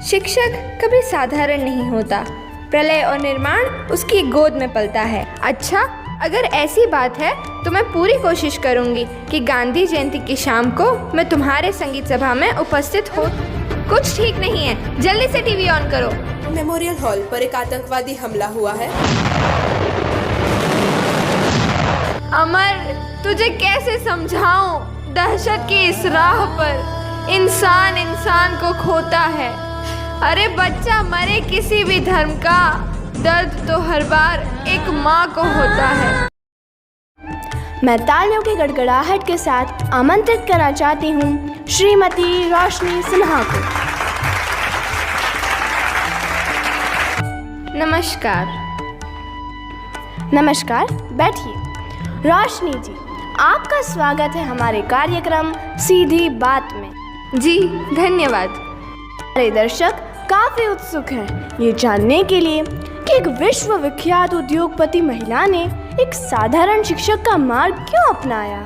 शिक्षक कभी साधारण नहीं होता। प्रलय और निर्माण उसकी गोद में पलता है। अच्छा, अगर ऐसी बात है तो मैं पूरी कोशिश करूंगी कि गांधी जयंती की शाम को मैं तुम्हारे संगीत सभा में उपस्थित हो। कुछ ठीक नहीं है, जल्दी से टीवी ऑन करो। मेमोरियल हॉल पर एक आतंकवादी हमला हुआ है। अमर, तुझे कैसे समझाऊं? दहशत की इस राह पर इंसान इंसान को खोता है। अरे बच्चा मरे किसी भी धर्म का, दर्द तो हर बार एक माँ को होता है। मैं तालियों की गड़गड़ाहट के साथ आमंत्रित करना चाहती हूँ श्रीमती रोशनी सिन्हा को। नमस्कार। नमस्कार, बैठिए। रोशनी जी, आपका स्वागत है हमारे कार्यक्रम सीधी बात में। जी धन्यवाद। हमारे दर्शक काफी उत्सुक हैं ये जानने के लिए कि एक विश्वविख्यात उद्योगपति महिला ने एक साधारण शिक्षक का मार्ग क्यों अपनाया।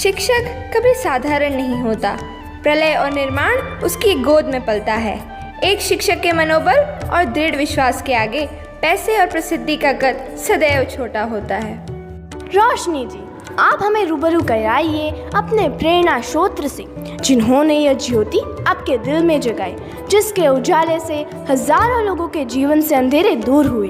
शिक्षक कभी साधारण नहीं होता। प्रलय और निर्माण उसकी गोद में पलता है। एक शिक्षक के मनोबल और दृढ़ विश्वास के आगे पैसे और प्रसिद्धि का कद सदैव छोटा होता है। रोशनी जी, आप हमें रूबरू कराइए अपने प्रेरणा स्रोत से, जिन्होंने यह ज्योति आपके दिल में जगाई, जिसके उजाले से हजारों लोगों के जीवन से अंधेरे दूर हुए।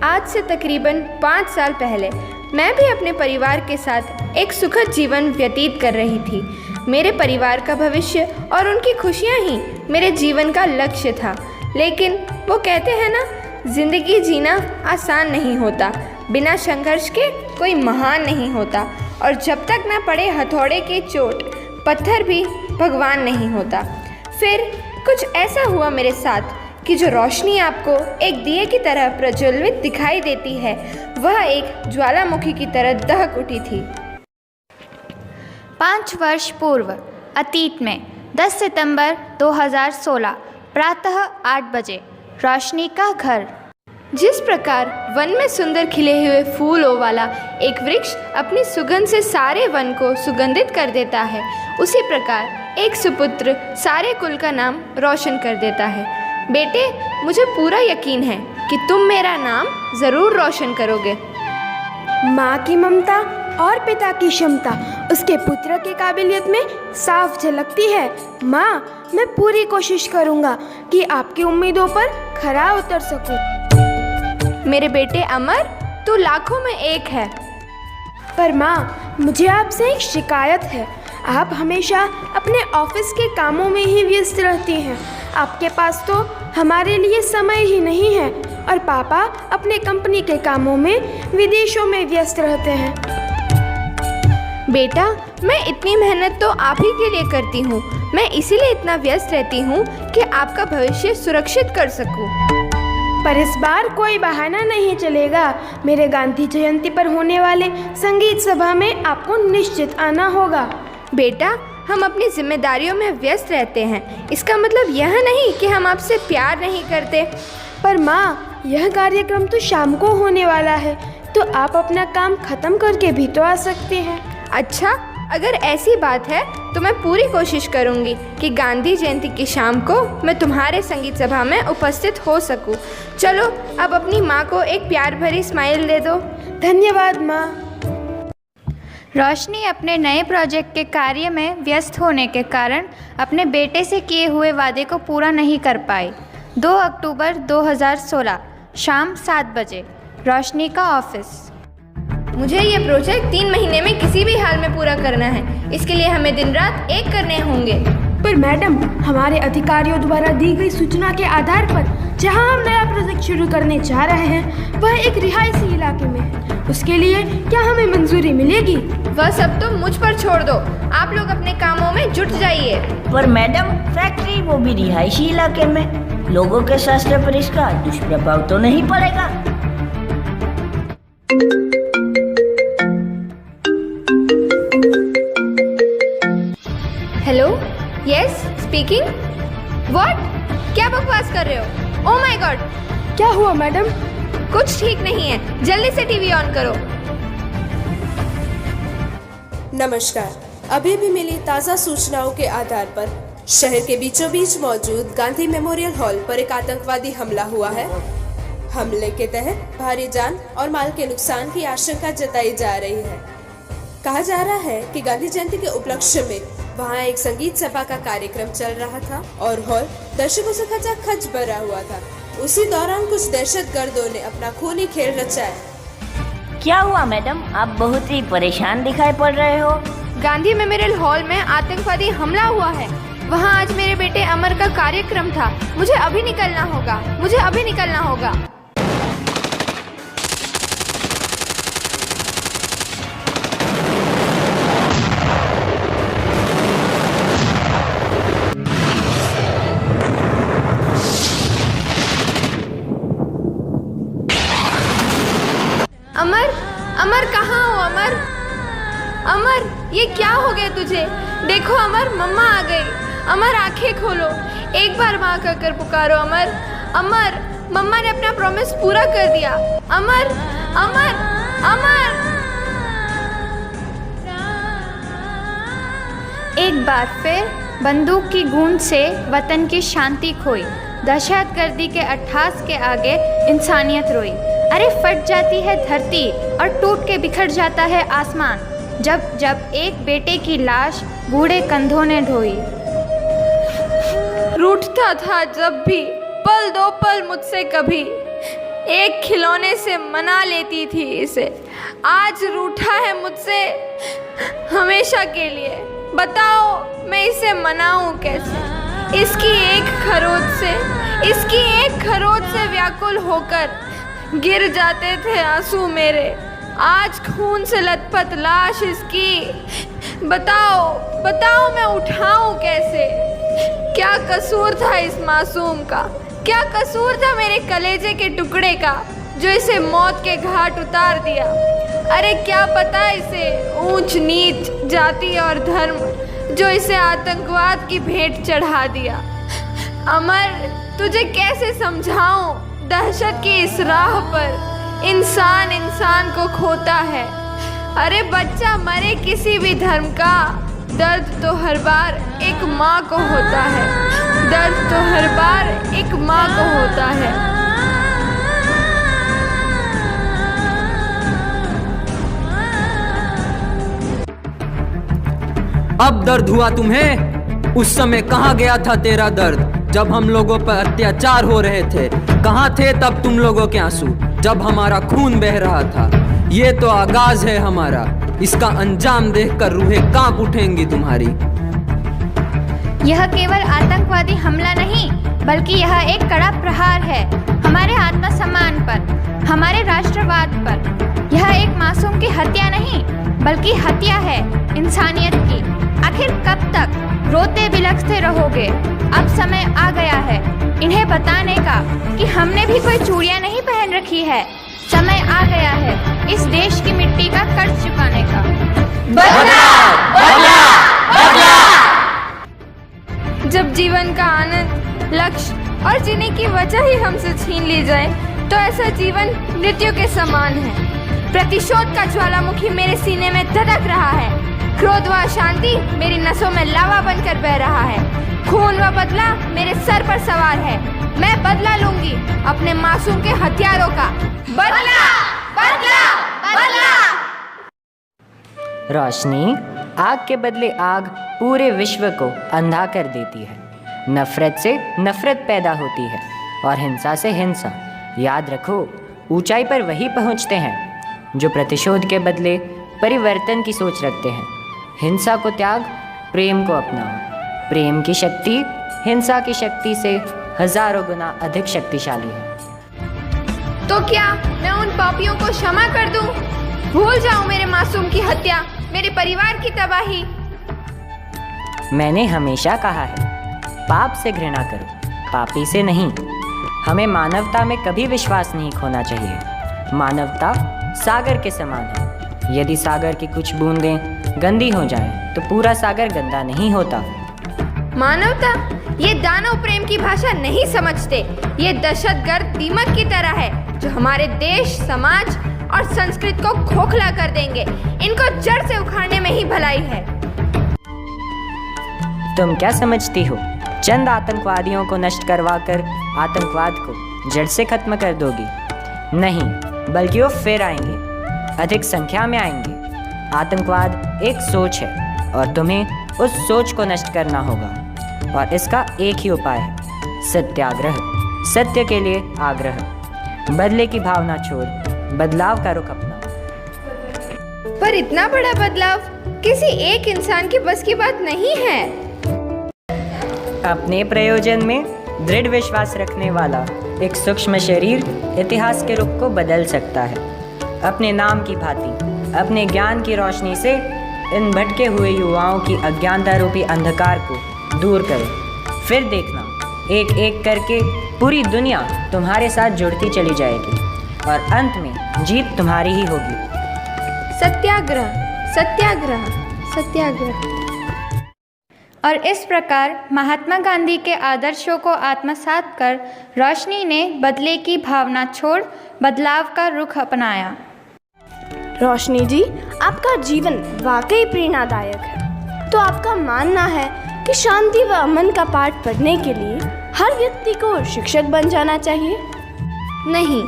आज से तकरीबन 5 साल पहले मैं भी अपने परिवार के साथ एक सुखद जीवन व्यतीत कर रही थी। मेरे परिवार का भविष्य और उनकी खुशियाँ ही मेरे जीवन का लक्ष्य था। लेकिन वो कहते हैं ना, जिंदगी जीना आसान नहीं होता, बिना संघर्ष के कोई महान नहीं होता, और जब तक न पड़े हथौड़े की चोट, पत्थर भी भगवान नहीं होता। फिर कुछ ऐसा हुआ मेरे साथ कि जो रोशनी आपको एक दिए की तरह प्रज्वलित दिखाई देती है, वह एक ज्वालामुखी की तरह दहक उठी थी। 5 वर्ष पूर्व अतीत में 10 सितंबर 2016 प्रातः 8 बजे रोशनी का घर। जिस प्रकार वन में सुंदर खिले हुए फूलों वाला एक वृक्ष अपनी सुगंध से सारे वन को सुगंधित कर देता है, उसी प्रकार एक सुपुत्र सारे कुल का नाम रोशन कर देता है। बेटे, मुझे पूरा यकीन है कि तुम मेरा नाम ज़रूर रोशन करोगे। माँ की ममता और पिता की क्षमता उसके पुत्र की काबिलियत में साफ झलकती है। माँ, मैं पूरी कोशिश करूँगा कि आपकी उम्मीदों पर खरा उतर सकूँ। मेरे बेटे अमर, तू लाखों में एक है। पर माँ, मुझे आपसे एक शिकायत है। आप हमेशा अपने ऑफिस के कामों में ही व्यस्त रहती हैं। आपके पास तो हमारे लिए समय ही नहीं है, और पापा अपने कंपनी के कामों में विदेशों में व्यस्त रहते हैं। बेटा, मैं इतनी मेहनत तो आप ही के लिए करती हूँ। मैं इसीलिए इतना व्यस्त रहती हूँ कि आपका भविष्य सुरक्षित कर सकूँ। पर इस बार कोई बहाना नहीं चलेगा। मेरे गांधी जयंती पर होने वाले संगीत सभा में आपको निश्चित आना होगा। बेटा, हम अपनी जिम्मेदारियों में व्यस्त रहते हैं, इसका मतलब यह नहीं कि हम आपसे प्यार नहीं करते। पर माँ, यह कार्यक्रम तो शाम को होने वाला है, तो आप अपना काम खत्म करके भी तो आ सकते हैं। अच्छा, अगर ऐसी बात है तो मैं पूरी कोशिश करूंगी कि गांधी जयंती की शाम को मैं तुम्हारे संगीत सभा में उपस्थित हो सकूं। चलो, अब अपनी माँ को एक प्यार भरी स्माइल दे दो। धन्यवाद माँ। रोशनी अपने नए प्रोजेक्ट के कार्य में व्यस्त होने के कारण अपने बेटे से किए हुए वादे को पूरा नहीं कर पाई। 2 अक्टूबर 2016 शाम 7 बजे रोशनी का ऑफिस। मुझे ये प्रोजेक्ट 3 महीने में किसी भी हाल में पूरा करना है। इसके लिए हमें दिन रात एक करने होंगे। पर मैडम, हमारे अधिकारियों द्वारा दी गई सूचना के आधार पर जहां हम नया प्रोजेक्ट शुरू करने जा रहे हैं, वह एक रिहायशी इलाके में है। उसके लिए क्या हमें मंजूरी मिलेगी? वह सब तो मुझ पर छोड़ दो। आप लोग अपने कामों में जुट जाइए। पर मैडम, फैक्ट्री वो भी रिहायशी इलाके में, लोगों के स्वास्थ्य पर इसका दुष्प्रभाव तो नहीं पड़ेगा? Hello, yes speaking. व्हाट? क्या बकवास कर रहे हो? Oh my God! क्या हुआ मैडम? कुछ ठीक नहीं है, जल्दी से टीवी ऑन करो। नमस्कार। अभी भी मिली ताज़ा सूचनाओं के आधार पर शहर के बीचों बीच मौजूद गांधी मेमोरियल हॉल पर एक आतंकवादी हमला हुआ है। हमले के तहत भारी जान और माल के नुकसान की आशंका जताई जा रही है। कहा जा रहा है कि गांधी जयंती के उपलक्ष्य में वहां एक संगीत सभा का कार्यक्रम चल रहा था और हॉल दर्शकों से खचाखच भरा हुआ था। उसी दौरान कुछ दहशतगर्दों ने अपना खूनी खेल रचाया। क्या हुआ मैडम, आप बहुत ही परेशान दिखाई पड़ रहे हो। गांधी मेमोरियल हॉल में आतंकवादी हमला हुआ है। वहाँ आज मेरे बेटे अमर का कार्यक्रम था। मुझे अभी निकलना होगा। अमर कहाँ हो? अमर, ये क्या हो गया तुझे? देखो अमर, मम्मा आ गई। अमर आंखें खोलो, एक बार माँ कहकर पुकारो। अमर, मम्मा ने अपना प्रॉमिस पूरा कर दिया। अमर। एक बार फिर बंदूक की गूंज से वतन की शांति खोई। दहशतगर्दी के अट्ठास के आगे इंसानियत रोई। अरे फट जाती है धरती और टूट के बिखर जाता है आसमान, जब एक बेटे की लाश बूढ़े कंधों ने ढोई। रूठता था जब भी पल दो पल मुझसे कभी, एक खिलौने से मना लेती थी इसे। आज रूठा है मुझसे हमेशा के लिए। बताओ मैं इसे मनाऊं कैसे? इसकी एक खरोच से व्याकुल होकर गिर जाते थे आंसू मेरे। आज खून से लथपथ लाश इसकी। बताओ मैं उठाऊं कैसे? क्या कसूर था इस मासूम का? क्या कसूर था मेरे कलेजे के टुकड़े का जो इसे मौत के घाट उतार दिया? अरे क्या पता इसे ऊंच नीच, जाति और धर्म जो इसे आतंकवाद की भेंट चढ़ा दिया। अमर, तुझे कैसे समझाऊं? दहशत की इस राह पर इंसान को खोता है। अरे बच्चा मरे किसी भी धर्म का, दर्द तो हर बार एक माँ को होता है। अब दर्द हुआ तुम्हें? उस समय कहाँ गया था तेरा दर्द जब हम लोगों पर अत्याचार हो रहे थे? कहाँ थे तब तुम लोगों के आंसू जब हमारा खून बह रहा था? ये तो आगाज है हमारा, इसका अंजाम देखकर रूहें कांप उठेंगी तुम्हारी। यह केवल आतंकवादी हमला नहीं, बल्कि यह एक कड़ा प्रहार है हमारे आत्मसम्मान पर, हमारे राष्ट्रवाद पर। यह एक मासूम की हत्या नहीं, बल्कि हत्या है इंसानियत की। आखिर कब तक रोते बिलखते रहोगे? अब समय आ गया है इन्हें बताने का कि हमने भी कोई चूड़ियां नहीं पहन रखी है। समय आ गया है इस देश की मिट्टी का कर्ज चुकाने का। बदला! जब जीवन का आनंद, लक्ष्य और जीने की वजह ही हमसे छीन ली जाए तो ऐसा जीवन मृत्यु के समान है। प्रतिशोध का ज्वालामुखी मेरे सीने में धधक रहा है। क्रोध व अशांति मेरी नसों में लावा बनकर बह रहा है। खून व बदला मेरे सर पर सवार है। मैं बदला लूंगी अपने मासूम के हथियारों का। बदला! रोशनी आग के बदले आग पूरे विश्व को अंधा कर देती है। नफरत से नफरत पैदा होती है और हिंसा से हिंसा। याद रखो, ऊंचाई पर वही पहुंचते हैं जो प्रतिशोध के बदले परिवर्तन की सोच रखते हैं। हिंसा को त्याग, प्रेम को अपनाओ। प्रेम की शक्ति हिंसा की शक्ति से हजारों गुना अधिक शक्तिशाली है। तो क्या मैं उन पापियों को क्षमा कर दूं? भूल जाऊं मेरे मासूम की हत्या, मेरे परिवार की तबाही? मैंने हमेशा कहा है, पाप से घृणा करो, पापी से नहीं। हमें मानवता में कभी विश्वास नहीं खोना चाहिए। मानवता सागर के समान है। यदि सागर की कुछ बूंदें गंदी हो जाएं, तो पूरा सागर गंदा नहीं होता। मानवता? ये दानव प्रेम की भाषा नहीं समझते। ये दहशतगर्द दीमक की तरह है जो हमारे देश, समाज और संस्कृति को खोखला कर देंगे। इनको जड़ से उखाड़ने में ही भलाई है। तुम क्या समझती हो चंद आतंकवादियों को नष्ट करवाकर आतंकवाद को जड़ से खत्म कर दोगी? नहीं, बल्कि वो फिर आएंगे, अधिक संख्या में आएंगे। आतंकवाद एक सोच है और तुम्हें उस सोच को नष्ट करना होगा, और इसका एक ही उपाय है, सत्याग्रह। सत्य के लिए आग्रह। बदले की भावना छोड़ बदलाव का रुख अपना। पर इतना बड़ा बदलाव किसी एक इंसान की बस की बात नहीं है। अपने प्रयोजन में दृढ़ विश्वास रखने वाला एक सूक्ष्म शरीर इतिहास के रुख को बदल सकता है। अपने नाम की भांति अपने ज्ञान की रोशनी से इन भटके हुए युवाओं की अज्ञानता रूपी अंधकार को दूर करो। फिर देखना, एक एक करके पूरी दुनिया तुम्हारे साथ जुड़ती चली जाएगी और अंत में जीत तुम्हारी ही होगी। सत्याग्रह, सत्याग्रह, सत्याग्रह। और इस प्रकार महात्मा गांधी के आदर्शों को आत्मसात कर रोशनी ने बदले की भावना छोड़ बदलाव का रुख अपनाया। रोशनी जी, आपका जीवन वाकई प्रेरणादायक है। तो आपका मानना है कि शांति व अमन का पाठ पढ़ने के लिए हर व्यक्ति को शिक्षक बन जाना चाहिए? नहीं,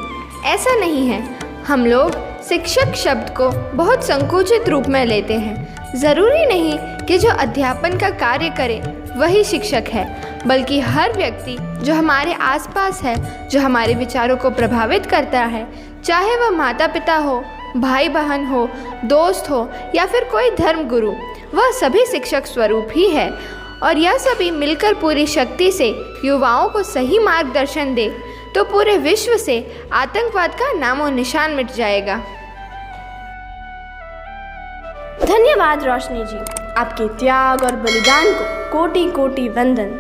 ऐसा नहीं है। हम लोग शिक्षक शब्द को बहुत संकुचित रूप में लेते हैं। ज़रूरी नहीं कि जो अध्यापन का कार्य करे वही शिक्षक है, बल्कि हर व्यक्ति जो हमारे आसपास है, जो हमारे विचारों को प्रभावित करता है, चाहे वह माता पिता हो, भाई बहन हो, दोस्त हो या फिर कोई धर्म गुरु, वह सभी शिक्षक स्वरूप ही है। और यह सभी मिलकर पूरी शक्ति से युवाओं को सही मार्गदर्शन दे तो पूरे विश्व से आतंकवाद का नामो निशान मिट जाएगा। धन्यवाद रोशनी जी, आपके त्याग और बलिदान को कोटि कोटि वंदन।